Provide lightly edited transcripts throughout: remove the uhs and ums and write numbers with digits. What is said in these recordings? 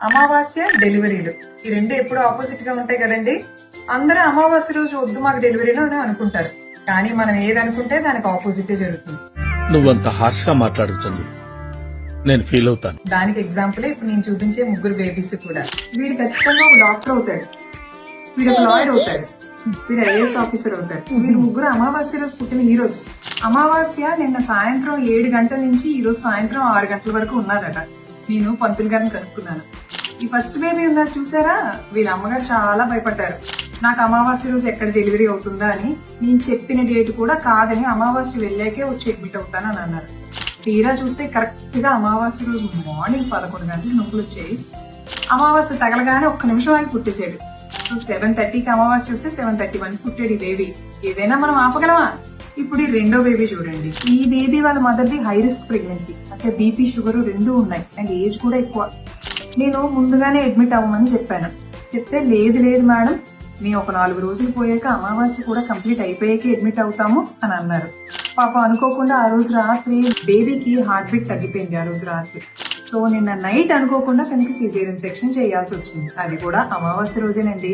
అమావాస్య డెలివరీలు ఈ రెండు ఎప్పుడు ఆపోజిట్ గా ఉంటాయి కదండి. అందరూ అమావాస్య రోజు వద్దు మాకు డెలివరీలు అని అనుకుంటారు, కానీ మనం ఏదనుకుంటే దానికి ఆపోజిట్ జరుగుతుంది. నువ్వంత హార్ష్ గా మాట్లాడుతుంది, నేను ఫీల్ అవుతాను. దానికి ఎగ్జాంపుల్ ఇప్పుడు నేను చూపించే ముగ్గురు బేబీస్ కూడా. వీడు ఖచ్చితంగా ఒక డాక్టర్ అవుతాడు, వీడు ఒక లాయర్ అవుతాడు, వీడు ఐఏఎస్ ఆఫీసర్ అవుతారు. వీరు ముగ్గురు అమావాస్య రోజు పుట్టిన హీరోస్. అమావాస్య నిన్న సాయంత్రం 7 గంటల నుంచి ఈ రోజు సాయంత్రం 6 గంటల వరకు ఉన్నదట. నేను పంతులు గారిని కనుక్కున్నాను. ఈ ఫస్ట్ బేబీ ఉన్నారు చూసారా, వీళ్ళ అమ్మగారు చాలా భయపడ్డారు. నాకు అమావాస్య రోజు ఎక్కడ డెలివరీ అవుతుందా అని. నేను చెప్పిన డేట్ కూడా కాదని అమావాస్య వెళ్ళాకే వచ్చి అడ్మిట్ అవుతానని అన్నారు. తీరా చూస్తే కరెక్ట్ గా అమావాస్య రోజు మార్నింగ్ 11 గంటలకు నొప్పులు వచ్చాయి. అమావాస్య తగలగానే ఒక్క నిమిషం ఆగి పుట్టేశాడు. 7:30కి అమావాస్య వస్తే 7:31 పుట్టాడు ఈ బేబీ. ఏదైనా మనం ఆపగలమా? ఇప్పుడు ఈ రెండో బేబీ చూడండి. ఈ బేబీ వాళ్ళ మదర్ది హై రిస్క్ ప్రెగ్నెన్సీ, అంటే బీపీ షుగర్ రెండూ ఉన్నాయి అండ్ ఏజ్ కూడా ఎక్కువ. నేను ముందుగానే అడ్మిట్ అవ్వమని చెప్పాను. చెప్తే లేదు మేడం, మేము ఒక 4 రోజులు పోయాక అమావాస్య కూడా కంప్లీట్ అయిపోయాకే అడ్మిట్ అవుతాము అని అన్నారు. పాప అనుకోకుండా ఆ రోజు రాత్రి బేబీకి హార్ట్ బీట్ తగ్గిపోయింది. ఆ రోజు రాత్రి సో నిన్న నైట్ అనుకోకుండా తనకి సిజేరియన్ సెక్షన్ చేయాల్సి వచ్చింది. అది కూడా అమావాస్య రోజేనండి.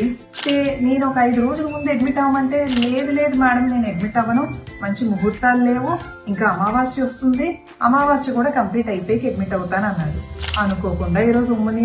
నేను ఒక 5 రోజుల ముందు అడ్మిట్ అవ్వమంటే లేదు మేడం నేను అడ్మిట్ అవ్వను, మంచి ముహూర్తాలు లేవు, ఇంకా అమావాస్య వస్తుంది, అమావాస్య కూడా కంప్లీట్ అయిపోయి అడ్మిట్ అవుతాను అన్నారు. అనుకోకుండా ఈ రోజు ఉమ్మని